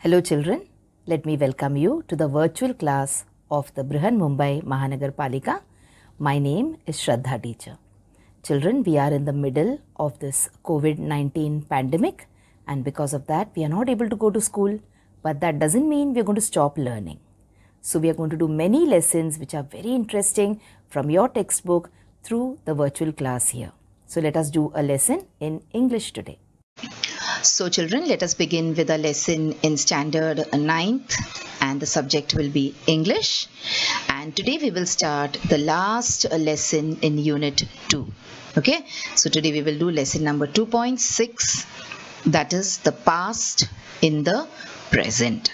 Hello children, let me welcome you to the virtual class of the Brihan Mumbai Mahanagar Palika. My name is Shraddha teacher. Children, we are in the middle of this COVID-19 pandemic, and because of that we are not able to go to school, but that doesn't mean we are going to stop learning. So we are going to do many lessons which are very interesting from your textbook through the virtual class here. So let us do a lesson in English today. So children, let us begin with a lesson in standard 9th, and the subject will be English. And today we will start the last lesson in unit 2. Okay, so today we will do lesson number 2.6, that is the past in the present.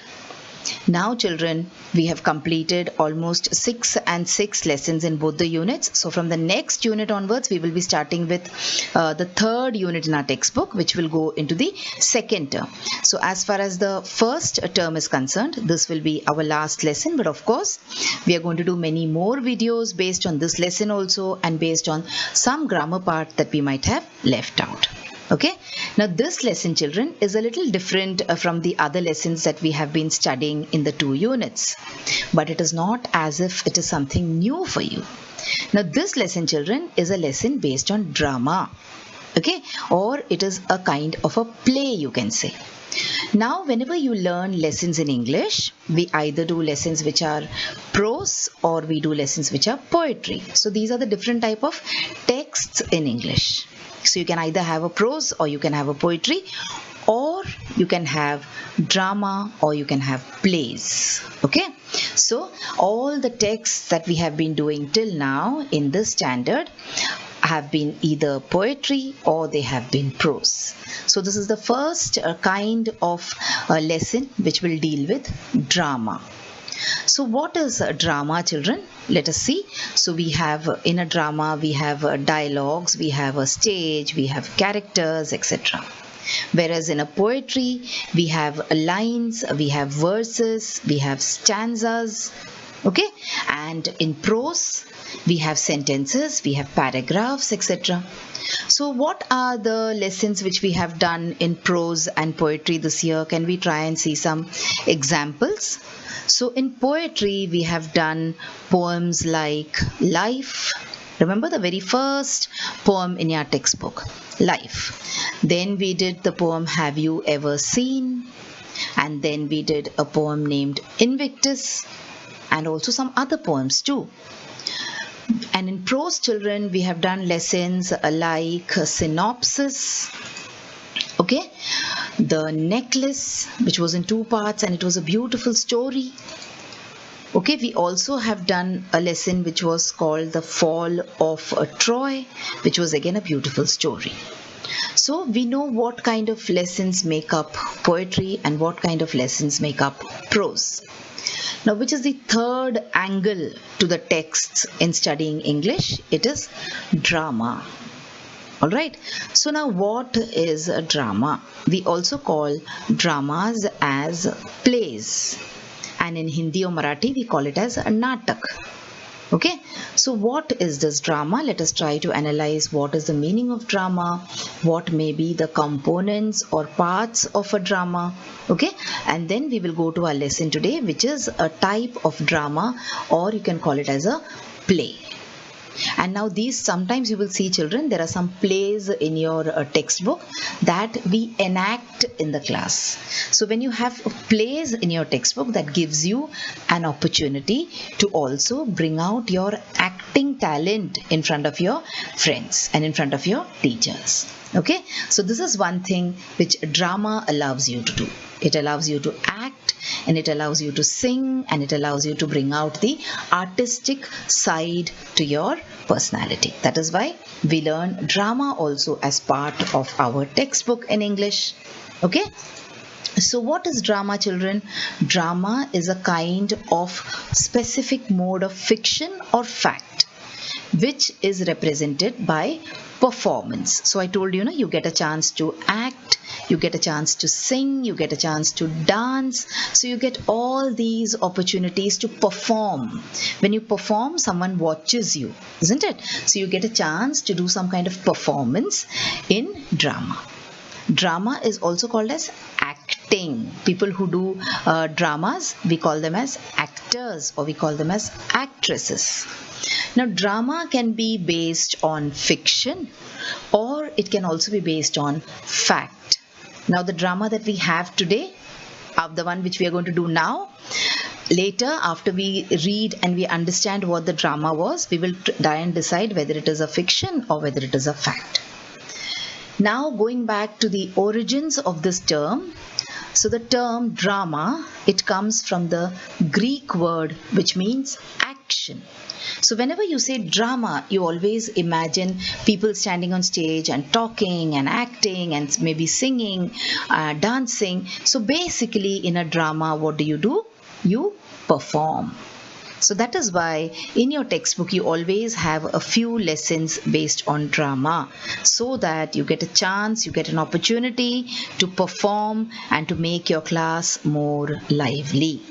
Now children, we have completed almost 6 and 6 lessons in both the units. So from the next unit onwards, we will be starting with the third unit in our textbook, which will go into the second term. So as far as the first term is concerned, this will be our last lesson. But of course, we are going to do many more videos based on this lesson also, and based on some grammar part that we might have left out. Okay, now this lesson children is a little different from the other lessons that we have been studying in the 2 units, but it is not as if it is something new for you. Now this lesson children is a lesson based on drama, okay, or it is a kind of a play, you can say. Now whenever you learn lessons in English, we either do lessons which are prose or we do lessons which are poetry. So these are the different type of texts in English. So you can either have a prose or you can have a poetry, or you can have drama or you can have plays. Okay, so all the texts that we have been doing till now in this standard have been either poetry or they have been prose. So this is the first kind of lesson which will deal with drama. So what is a drama children? Let us see. So we have in a drama, we have dialogues, we have a stage, we have characters, etc. Whereas in a poetry, we have lines, we have verses, we have stanzas. Okay, and in prose, we have sentences, we have paragraphs, etc. So what are the lessons which we have done in prose and poetry this year? Can we try and see some examples? So in poetry, we have done poems like Life. Remember the very first poem in your textbook, Life. Then we did the poem Have You Ever Seen? And then we did a poem named Invictus, and also some other poems too. And in prose children, we have done lessons like Synopsis, okay, The Necklace, which was in 2 parts and it was a beautiful story. Okay, we also have done a lesson which was called The Fall of Troy, which was again a beautiful story. So we know what kind of lessons make up poetry and what kind of lessons make up prose. Now, which is the third angle to the texts in studying English? It is drama. Alright, so now what is a drama? We also call dramas as plays, and in Hindi or Marathi we call it as a natak. Okay, so what is this drama? Let us try to analyze what is the meaning of drama, what may be the components or parts of a drama. Okay, and then we will go to our lesson today, which is a type of drama, or you can call it as a play. And now these, sometimes you will see children, there are some plays in your textbook that we enact in the class. So when you have plays in your textbook, that gives you an opportunity to also bring out your acting talent in front of your friends and in front of your teachers. Okay, so this is one thing which drama allows you to do. It allows you to act, and it allows you to sing, and it allows you to bring out the artistic side to your personality. That is why we learn drama also as part of our textbook in English. Okay, so what is drama children? Drama is a kind of specific mode of fiction or fact which is represented by performance. So I told you, you get a chance to act, you get a chance to sing, you get a chance to dance. So you get all these opportunities to perform. When you perform, someone watches you, isn't it? So you get a chance to do some kind of performance in drama. Drama is also called as acting. acting. People who do dramas, we call them as actors or we call them as actresses. Now, drama can be based on fiction or it can also be based on fact. Now, the drama that we have today, the one which we are going to do now, later after we read and we understand what the drama was, we will try and decide whether it is a fiction or whether it is a fact. Now, going back to the origins of this term, so the term drama, it comes from the Greek word which means action. So whenever you say drama, you always imagine people standing on stage and talking and acting and maybe singing, dancing. So basically in a drama, what do? You perform. So that is why in your textbook you always have a few lessons based on drama, so that you get a chance, you get an opportunity to perform and to make your class more lively.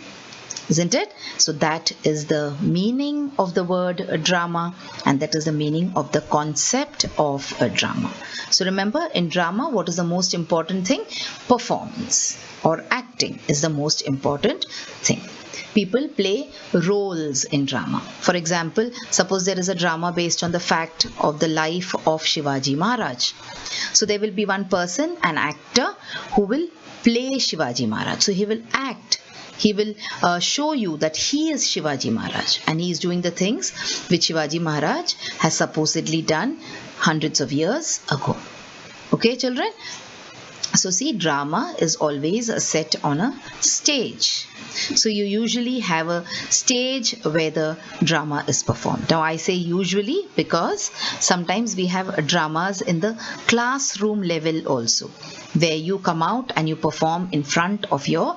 Isn't it? So that is the meaning of the word drama, and that is the meaning of the concept of a drama. So remember, in drama, what is the most important thing? Performance or acting is the most important thing. People play roles in drama. For example, suppose there is a drama based on the fact of the life of Shivaji Maharaj. So there will be one person, an actor, who will play Shivaji Maharaj. So he will act. He will show you that he is Shivaji Maharaj and he is doing the things which Shivaji Maharaj has supposedly done hundreds of years ago. Okay, children? So see, drama is always set on a stage. So you usually have a stage where the drama is performed. Now I say usually because sometimes we have dramas in the classroom level also, where you come out and you perform in front of your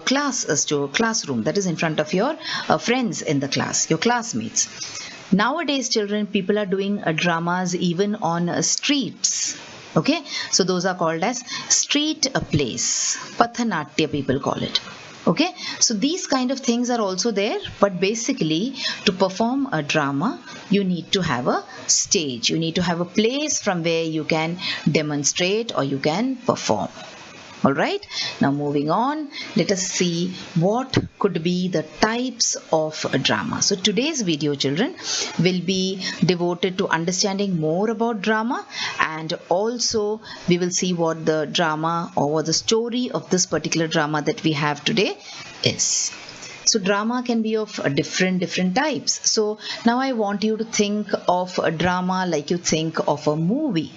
classroom, that is in front of your friends in the class, your classmates. Nowadays, children, people are doing dramas even on streets. Okay, so those are called as street plays. Pathanatya people call it. Okay, so these kind of things are also there, but basically to perform a drama, you need to have a stage. You need to have a place from where you can demonstrate or you can perform. Alright, now moving on, let us see what could be the types of a drama. So today's video, children, will be devoted to understanding more about drama, and also we will see what the drama or what the story of this particular drama that we have today is. So drama can be of different types. So now I want you to think of a drama like you think of a movie.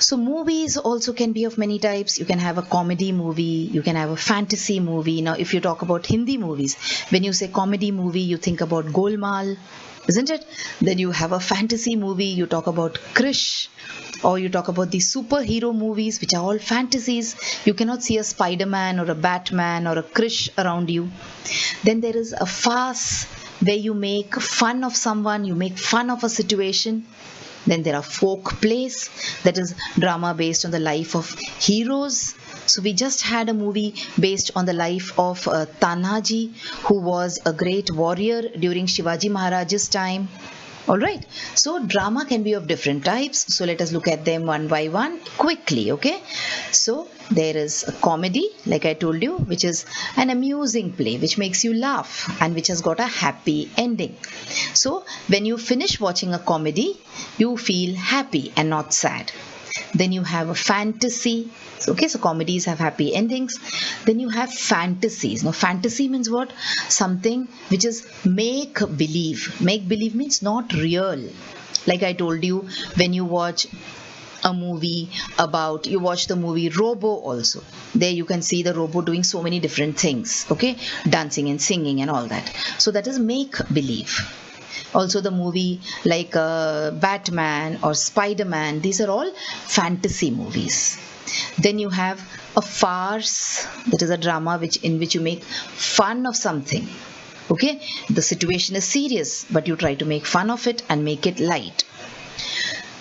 So movies also can be of many types. You can have a comedy movie, you can have a fantasy movie. Now if you talk about Hindi movies, when you say comedy movie, you think about Golmaal, isn't it? Then you have a fantasy movie, you talk about Krish, or you talk about the superhero movies, which are all fantasies. You cannot see a Spider-Man or a Batman or a Krish around you. Then there is a farce where you make fun of someone, you make fun of a situation. Then there are folk plays, that is drama based on the life of heroes. So we just had a movie based on the life of Tanhaji, who was a great warrior during Shivaji Maharaj's time. Alright, so drama can be of different types. So let us look at them one by one quickly, okay? So there is a comedy, like I told you, which is an amusing play, which makes you laugh and which has got a happy ending. So when you finish watching a comedy, you feel happy and not sad. Then you have a fantasy. Okay, so comedies have happy endings. Then you have fantasies. Now fantasy means what? Something which is make believe. Make believe means not real. Like I told you, when you watch a movie about, you watch the movie Robo also. There you can see the Robo doing so many different things. Okay, dancing and singing and all that. So that is make believe. Also the movie like Batman or Spider-Man, these are all fantasy movies. Then you have a farce, that is a drama in which you make fun of something. Okay, the situation is serious, but you try to make fun of it and make it light.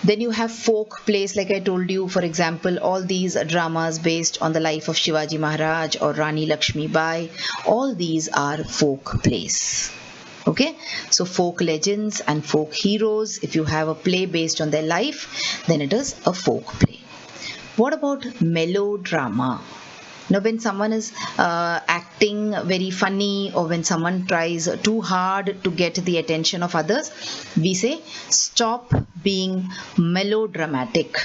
Then you have folk plays, like I told you, for example, all these dramas based on the life of Shivaji Maharaj or Rani Lakshmi Bai, all these are folk plays. Okay, so folk legends and folk heroes, if you have a play based on their life, then it is a folk play. What about melodrama? Now, when someone is acting very funny, or when someone tries too hard to get the attention of others, we say stop being melodramatic.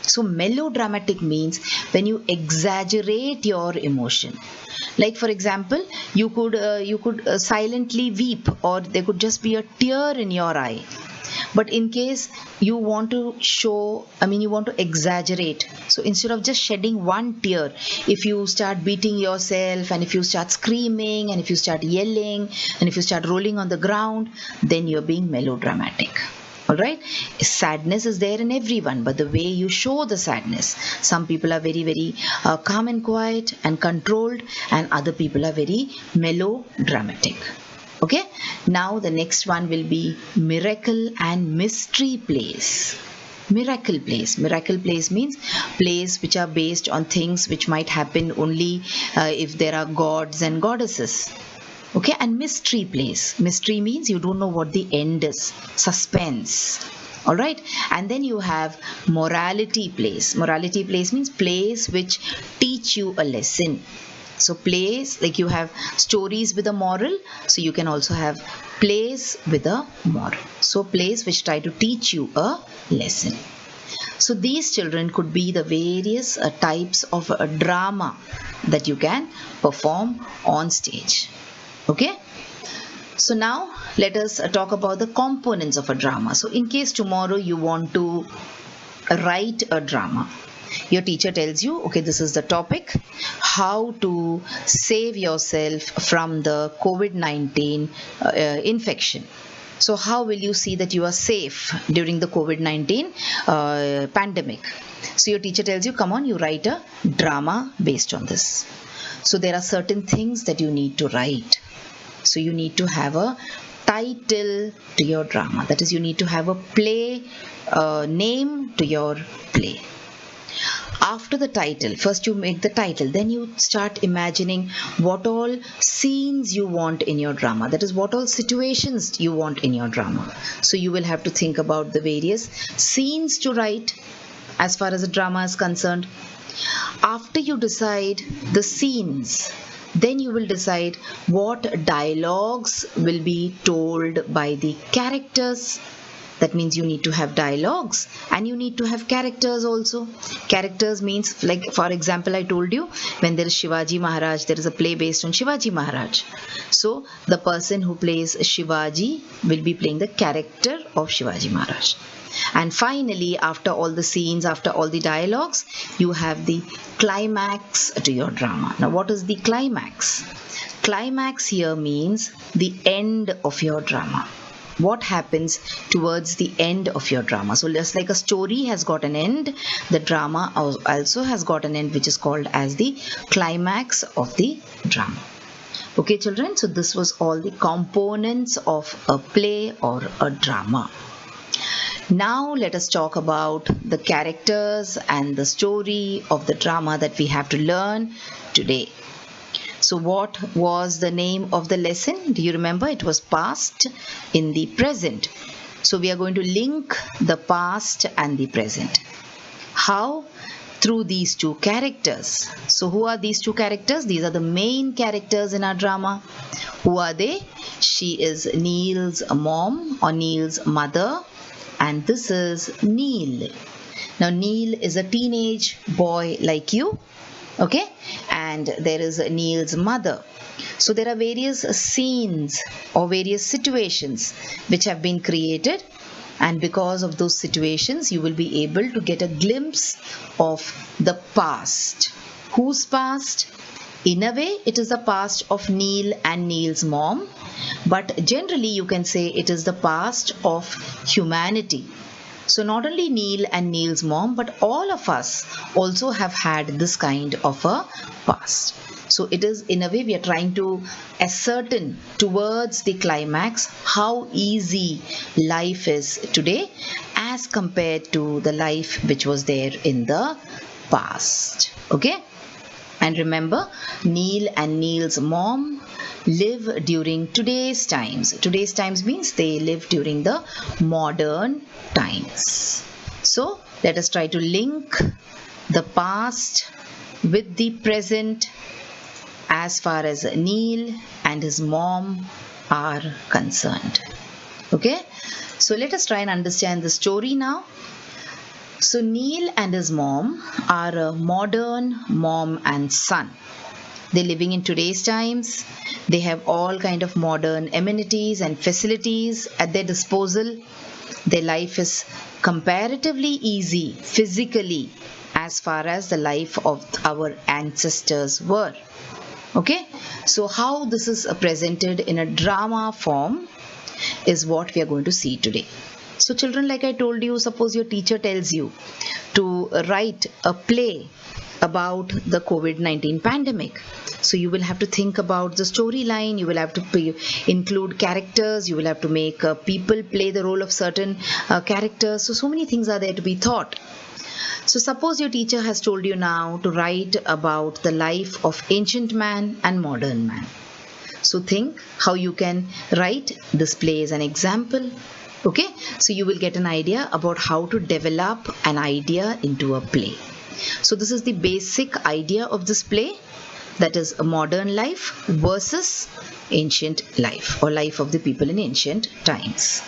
So melodramatic means when you exaggerate your emotion. Like for example, you could silently weep, or there could just be a tear in your eye. But in case you want to show, you want to exaggerate, so instead of just shedding one tear, if you start beating yourself, and if you start screaming, and if you start yelling, and if you start rolling on the ground, then you're being melodramatic. Alright, sadness is there in everyone, but the way you show the sadness, some people are very, very calm and quiet and controlled, and other people are very melodramatic. Okay, now the next one will be miracle and mystery plays. Miracle plays. Miracle plays means plays which are based on things which might happen only if there are gods and goddesses. Okay, and mystery plays. Mystery means you don't know what the end is. Suspense. Alright, and then you have morality plays. Morality plays means plays which teach you a lesson. So plays, like you have stories with a moral, so you can also have plays with a moral. So plays which try to teach you a lesson. So these, children, could be the various types of drama that you can perform on stage. Okay? So now let us talk about the components of a drama. So in case tomorrow you want to write a drama, your teacher tells you, okay, this is the topic, how to save yourself from the COVID-19 infection. So how will you see that you are safe during the COVID-19 pandemic? So your teacher tells you, come on, you write a drama based on this. So there are certain things that you need to write. So you need to have a title to your drama. That is, you need to have a play name to your play. After the title, first you make the title, then you start imagining what all scenes you want in your drama. That is, what all situations you want in your drama. So you will have to think about the various scenes to write as far as the drama is concerned. After you decide the scenes, then you will decide what dialogues will be told by the characters. That means you need to have dialogues and you need to have characters also. Characters means, like for example, I told you, when there is Shivaji Maharaj, there is a play based on Shivaji Maharaj. So the person who plays Shivaji will be playing the character of Shivaji Maharaj. And finally, after all the scenes, after all the dialogues, you have the climax to your drama. Now, what is the climax? Climax here means the end of your drama. What happens towards the end of your drama? So just like a story has got an end, the drama also has got an end, which is called as the climax of the drama. Okay, children, so this was all the components of a play or a drama. Now let us talk about the characters and the story of the drama that we have to learn today. So what was the name of the lesson? Do you remember? It was past in the present. So we are going to link the past and the present. How? Through these two characters. So who are these two characters? These are the main characters in our drama. Who are they? She is Neil's mom or Neil's mother, and this is Neil. Now Neil is a teenage boy like you. Okay, and there is Neil's mother. So there are various scenes or various situations which have been created, and because of those situations you will be able to get a glimpse of the past. Whose past? In a way it is the past of Neil and Neil's mom, but generally you can say it is the past of humanity. So not only Neil and Neil's mom, but all of us also have had this kind of a past. So it is, in a way, we are trying to ascertain towards the climax how easy life is today as compared to the life which was there in the past. Okay? And remember, Neil and Neil's mom live during today's times. Today's times means they live during the modern times. So let us try to link the past with the present as far as Neil and his mom are concerned. Okay, so let us try and understand the story now. So Neil and his mom are a modern mom and son. They're living in today's times. They have all kind of modern amenities and facilities at their disposal. Their life is comparatively easy physically as far as the life of our ancestors were. Okay, so how this is presented in a drama form is what we are going to see today. So children, like I told you, suppose your teacher tells you to write a play about the COVID-19 pandemic. So you will have to think about the storyline, you will have to include characters, you will have to make people play the role of certain characters. So many things are there to be thought. So suppose your teacher has told you now to write about the life of ancient man and modern man. So think how you can write this play as an example. Okay, so you will get an idea about how to develop an idea into a play. So this is the basic idea of this play, that is a modern life versus ancient life or life of the people in ancient times.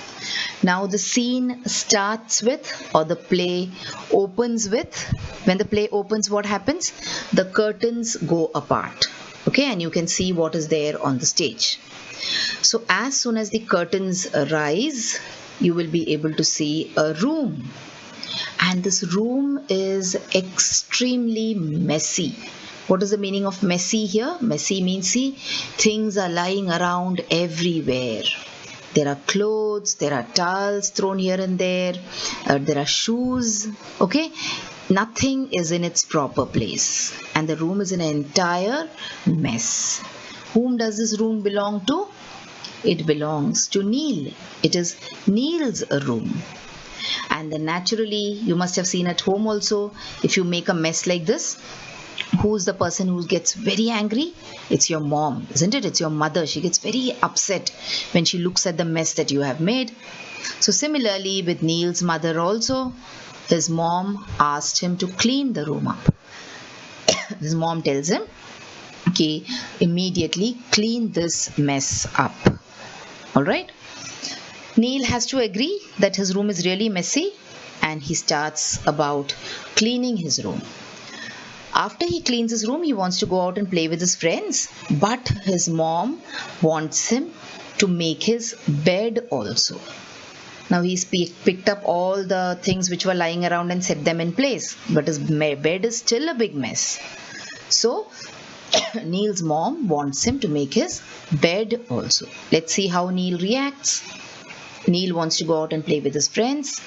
Now the scene starts with, or the play opens with, when the play opens, what happens? The curtains go apart. Okay, and you can see what is there on the stage. So as soon as the curtains rise, you will be able to see a room. And this room is extremely messy. What is the meaning of messy here? Messy means, see, things are lying around everywhere. There are clothes, there are towels thrown here and there, there are shoes, okay? Nothing is in its proper place. And the room is an entire mess. Whom does this room belong to? It belongs to Neil. It is Neil's room. And then naturally, you must have seen at home also, if you make a mess like this, who's the person who gets very angry? It's your mom, isn't it? It's your mother. She gets very upset when she looks at the mess that you have made. So similarly with Neil's mother also, his mom asked him to clean the room up. His mom tells him, okay, immediately clean this mess up. Alright? Neil has to agree that his room is really messy, and he starts about cleaning his room. After he cleans his room, he wants to go out and play with his friends, but his mom wants him to make his bed also. Now he's picked up all the things which were lying around and set them in place, but his bed is still a big mess. So Neil's mom wants him to make his bed also. Let's see how Neil reacts. Neil wants to go out and play with his friends,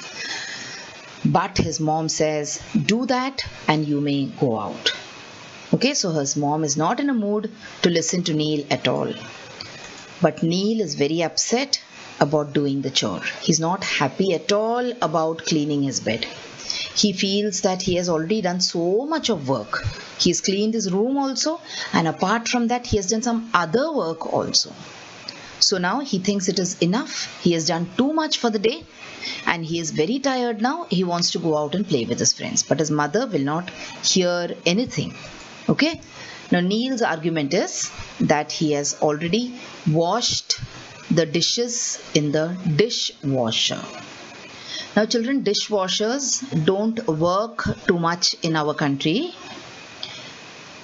but his mom says, do that and you may go out. Okay, so his mom is not in a mood to listen to Neil at all. But Neil is very upset about doing the chore. He's not happy at all about cleaning his bed. He feels that he has already done so much of work. He's cleaned his room also, and apart from that, he has done some other work also. So now he thinks it is enough. He has done too much for the day and he is very tired now. He wants to go out and play with his friends. But his mother will not hear anything. Okay. Now Neil's argument is that he has already washed the dishes in the dishwasher. Now children, dishwashers don't work too much in our country.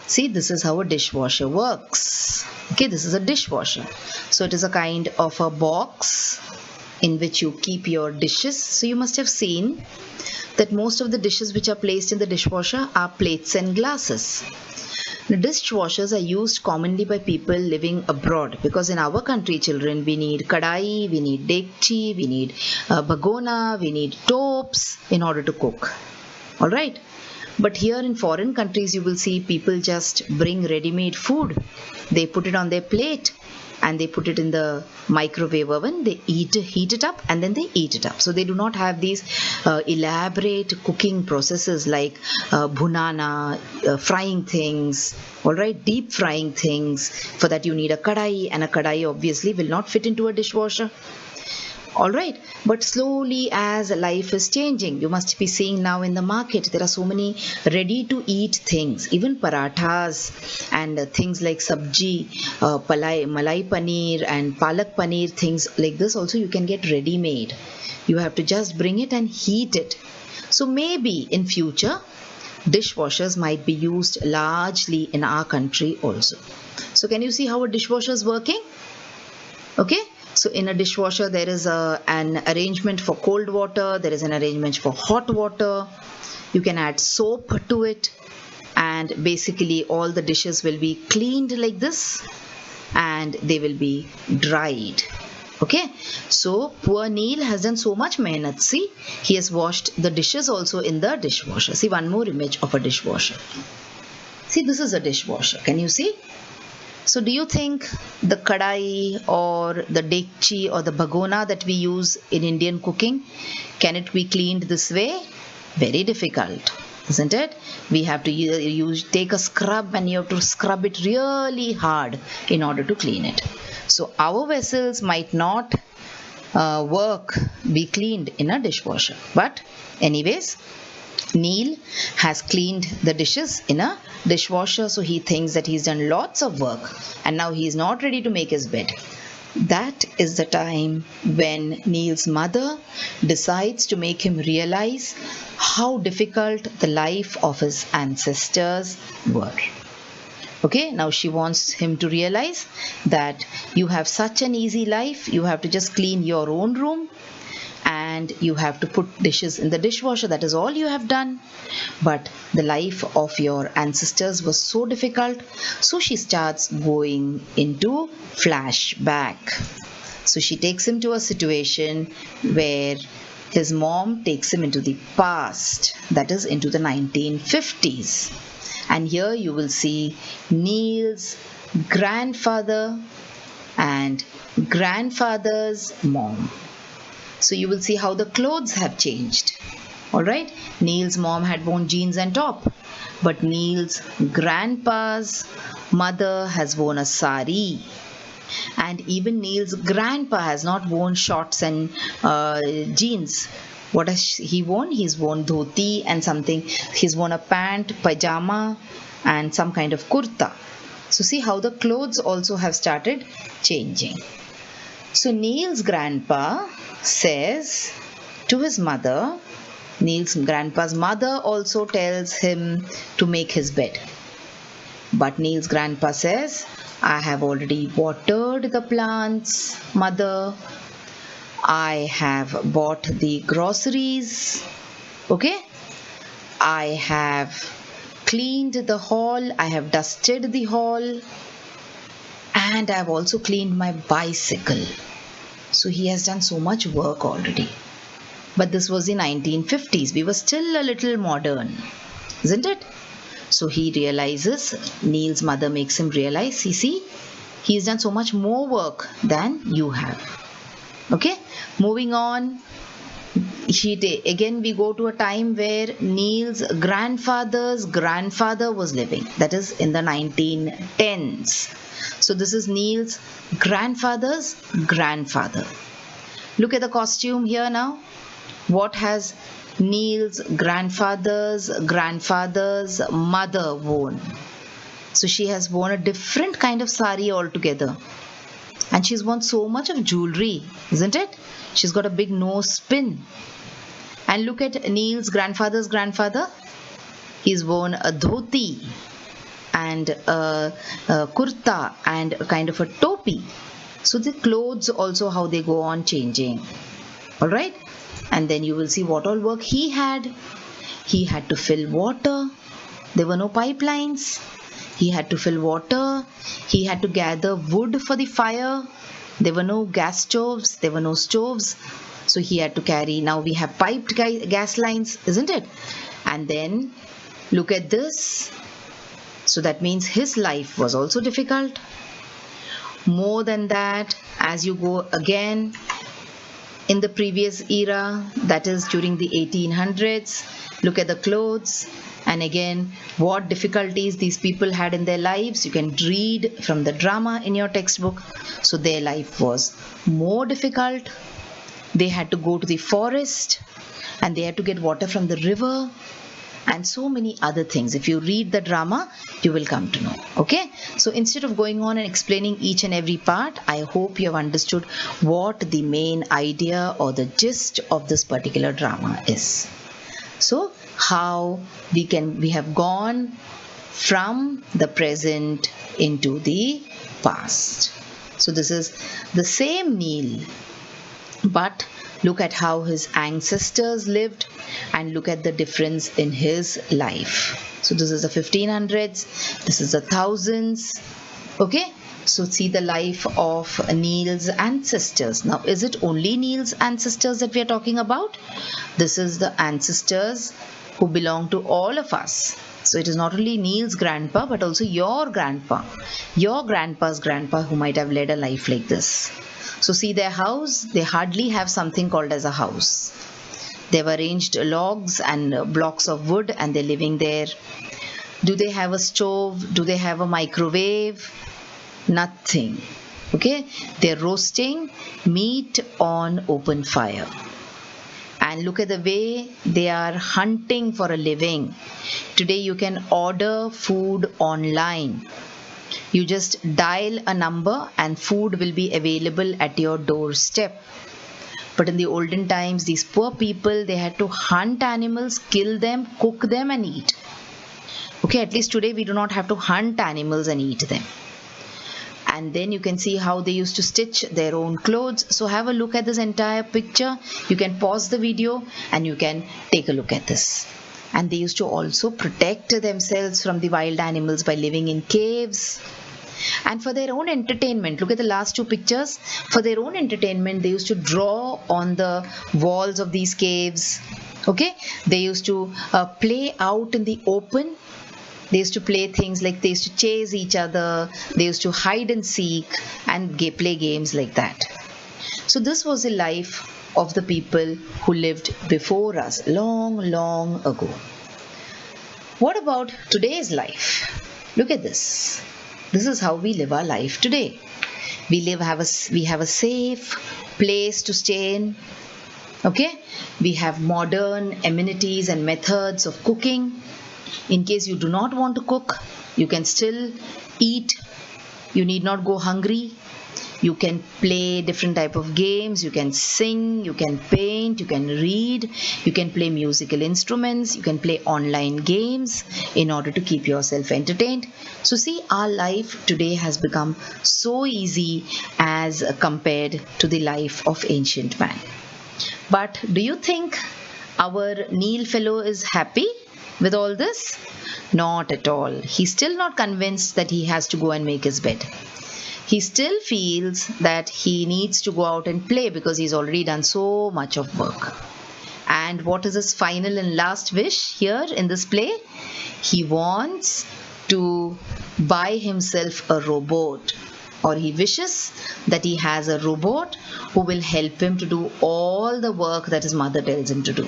See, this is how a dishwasher works. Okay, this is a dishwasher. So it is a kind of a box in which you keep your dishes. So you must have seen that most of the dishes which are placed in the dishwasher are plates and glasses. Now, dishwashers are used commonly by people living abroad, because in our country, children, we need kadai, we need dekchi, we need bagona, we need tops in order to cook. Alright. But here in foreign countries, you will see people just bring ready-made food. They put it on their plate and they put it in the microwave oven. They heat it up and then they eat it up. So they do not have these elaborate cooking processes like bhunana, frying things, alright, deep frying things. For that you need a kadai, and a kadai obviously will not fit into a dishwasher. All right, but slowly as life is changing, you must be seeing now in the market there are so many ready to eat things, even parathas and things like sabji, malai paneer and palak paneer, things like this also you can get ready made. You have to just bring it and heat it. So maybe in future dishwashers might be used largely in our country also. So can you see how a dishwasher is working? Okay, so in a dishwasher there is an arrangement for cold water, there is an arrangement for hot water. You can add soap to it, and basically all the dishes will be cleaned like this and they will be dried. Okay, so poor Neil has done so much mehnat. See, he has washed the dishes also in the dishwasher. See, one more image of a dishwasher. See, this is a dishwasher. Can you see? So do you think the kadai or the dekchi or the bhagona that we use in Indian cooking, can it be cleaned this way? Very difficult, isn't it? We have to take a scrub, and you have to scrub it really hard in order to clean it. So our vessels might not be cleaned in a dishwasher. But anyways, Neil has cleaned the dishes in a dishwasher, so he thinks that he's done lots of work and now he's not ready to make his bed. That is the time when Neil's mother decides to make him realize how difficult the life of his ancestors were. Okay, now she wants him to realize that you have such an easy life, you have to just clean your own room and you have to put dishes in the dishwasher. That is all you have done. But the life of your ancestors was so difficult, so she starts going into flashback. So she takes him to a situation where his mom takes him into the past, that is into the 1950s. And here you will see Neil's grandfather and grandfather's mom. So you will see how the clothes have changed. Alright, Neil's mom had worn jeans and top, but Neil's grandpa's mother has worn a sari. And even Neil's grandpa has not worn shorts and jeans. What has he worn? He's worn dhoti and something. He's worn a pant, pajama and some kind of kurta. So see how the clothes also have started changing. So Neil's grandpa says to his mother, Neil's grandpa's mother also tells him to make his bed. But Neil's grandpa says, I have already watered the plants, mother. I have bought the groceries. Okay? I have cleaned the hall. I have dusted the hall. And I have also cleaned my bicycle. So he has done so much work already. But this was the 1950s. We were still a little modern, isn't it? So he realizes, Neil's mother makes him realize, see, he's done so much more work than you have. Okay, moving on. Again we go to a time where Neil's grandfather's grandfather was living. That is in the 1910s. So this is Neil's grandfather's grandfather. Look at the costume here now. What has Neil's grandfather's mother worn? So she has worn a different kind of sari altogether. And she's worn so much of jewelry, isn't it? She's got a big nose pin. And look at Neil's grandfather's grandfather. He's worn a dhoti and a kurta and a kind of a topi. So the clothes also how they go on changing. Alright? And then you will see what all work he had. He had to fill water. There were no pipelines. He had to fill water. He had to gather wood for the fire. There were no gas stoves. There were no stoves. So he had to carry. Now we have piped gas lines, isn't it? And then look at this. So that means his life was also difficult. More than that, as you go again in the previous era, that is during the 1800s, look at the clothes. And again, what difficulties these people had in their lives. You can read from the drama in your textbook. So their life was more difficult. They had to go to the forest and they had to get water from the river and so many other things. If you read the drama, you will come to know. Okay, so instead of going on and explaining each and every part, I hope you have understood what the main idea or the gist of this particular drama is. So how we have gone from the present into the past. So this is the same Neil, but look at how his ancestors lived and look at the difference in his life. So this is the 1500s, this is the thousands. Okay, so see the life of Neil's ancestors. Now, is it only Neil's ancestors that we are talking about? This is the ancestors who belong to all of us. So it is not only Neil's grandpa, but also your grandpa, your grandpa's grandpa, who might have led a life like this. So see their house, they hardly have something called as a house. They've arranged logs and blocks of wood and they're living there. Do they have a stove? Do they have a microwave? Nothing. Okay, they're roasting meat on open fire. And look at the way they are hunting for a living. Today you can order food online. You just dial a number and food will be available at your doorstep. But in the olden times, these poor people, they had to hunt animals, kill them, cook them and eat. Okay, at least today we do not have to hunt animals and eat them. And then you can see how they used to stitch their own clothes. So have a look at this entire picture. You can pause the video and you can take a look at this. And they used to also protect themselves from the wild animals by living in caves. And for their own entertainment, look at the last two pictures. For their own entertainment, they used to draw on the walls of these caves. Okay, they used to play out in the open. They used to play things like they used to chase each other. They used to hide and seek and play games like that. So this was the life of the people who lived before us long, long ago. What about today's life? Look at this. This is how we live our life today. We have a safe place to stay in. Okay, we have modern amenities and methods of cooking. In case you do not want to cook, you can still eat. You need not go hungry. You can play different type of games. You can sing, you can paint, you can read, you can play musical instruments, you can play online games in order to keep yourself entertained. So see, our life today has become so easy as compared to the life of ancient man. But do you think our Neil fellow is happy with all this? Not at all. He's still not convinced that he has to go and make his bed. He still feels that he needs to go out and play because he's already done so much of work. And what is his final and last wish here in this play? He wants to buy himself a robot, or he wishes that he has a robot who will help him to do all the work that his mother tells him to do.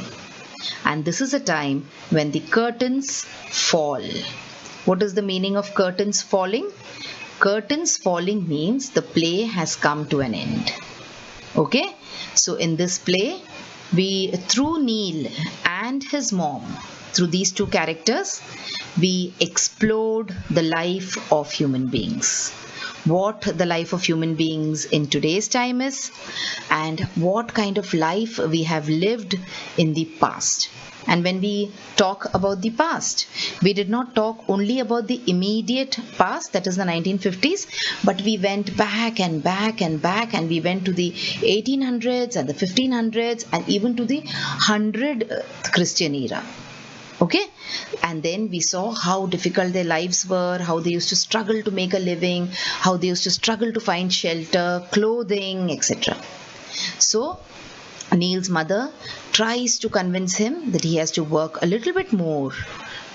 And this is a time when the curtains fall. What is the meaning of curtains falling? Curtains falling means the play has come to an end. Okay, so in this play, through Neil and his mom, through these two characters, we explored the life of human beings. What the life of human beings in today's time is, and what kind of life we have lived in the past. And when we talk about the past, we did not talk only about the immediate past, that is the 1950s, but we went back and back and back, and we went to the 1800s and the 1500s and even to the 100th Christian era. Okay, and then we saw how difficult their lives were, how they used to struggle to make a living, how they used to struggle to find shelter, clothing, etc. So Neil's mother tries to convince him that he has to work a little bit more.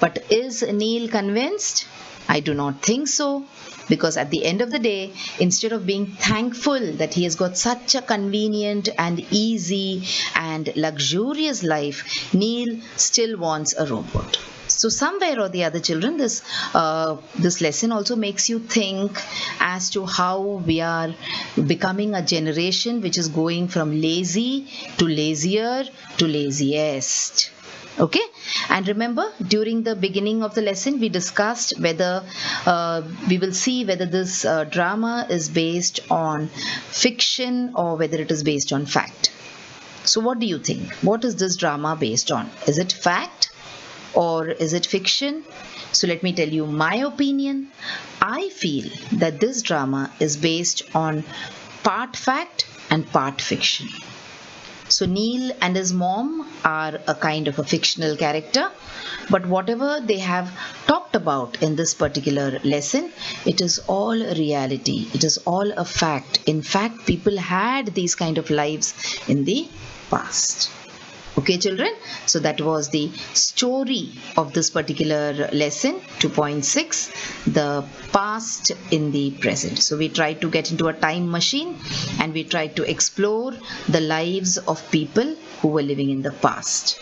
But is Neil convinced? I do not think so. Because at the end of the day, instead of being thankful that he has got such a convenient and easy and luxurious life, Neil still wants a robot. So somewhere or the other, children, this lesson also makes you think as to how we are becoming a generation which is going from lazy to lazier to laziest. Okay, and remember, during the beginning of the lesson we discussed whether we will see whether this drama is based on fiction or whether it is based on fact. So what do you think? What is this drama based on? Is it fact or is it fiction? So let me tell you my opinion. I feel that this drama is based on part fact and part fiction. So Neil and his mom are a kind of a fictional character, but whatever they have talked about in this particular lesson, it is all reality. It is all a fact. In fact, people had these kind of lives in the past. Okay, children, so that was the story of this particular lesson 2.6, the past in the present. So we tried to get into a time machine and we tried to explore the lives of people who were living in the past.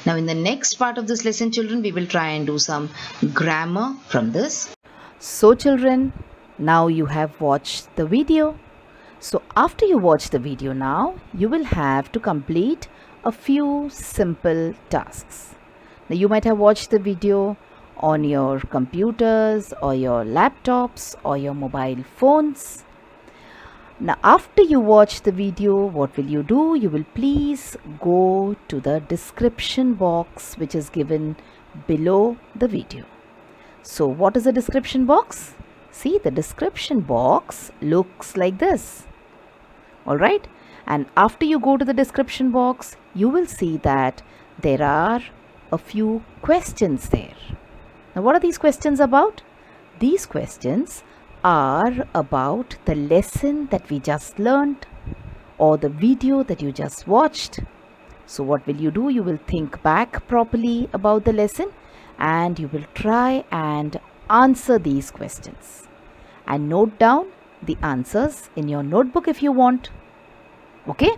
Now in the next part of this lesson, children, we will try and do some grammar from this. So children, now you have watched the video. So after you watch the video now, you will have to complete a few simple tasks. Now you might have watched the video on your computers or your laptops or your mobile phones. Now after you watch the video, what will you do? You will please go to the description box which is given below the video. So what is the description box? See, the description box looks like this. Alright, and after you go to the description box, you will see that there are a few questions there. Now what are these questions about? These questions are about the lesson that we just learned or the video that you just watched. So what will you do? You will think back properly about the lesson and you will try and answer these questions and note down the answers in your notebook if you want. Okay?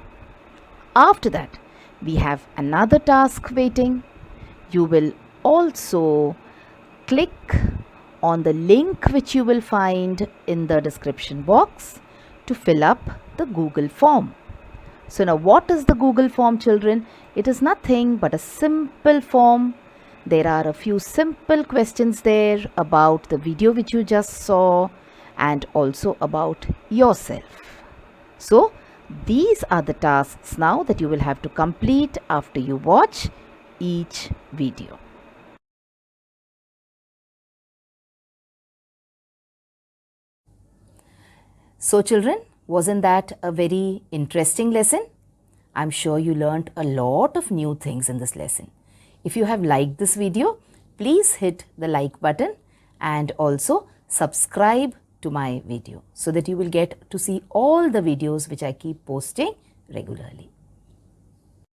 After that, we have another task waiting. You will also click on the link which you will find in the description box to fill up the Google form. So now what is the Google form, children? It is nothing but a simple form. There are a few simple questions there about the video which you just saw and also about yourself. So these are the tasks now that you will have to complete after you watch each video. So children, wasn't that a very interesting lesson? I'm sure you learnt a lot of new things in this lesson. If you have liked this video, please hit the like button and also subscribe to my video so that you will get to see all the videos which I keep posting regularly.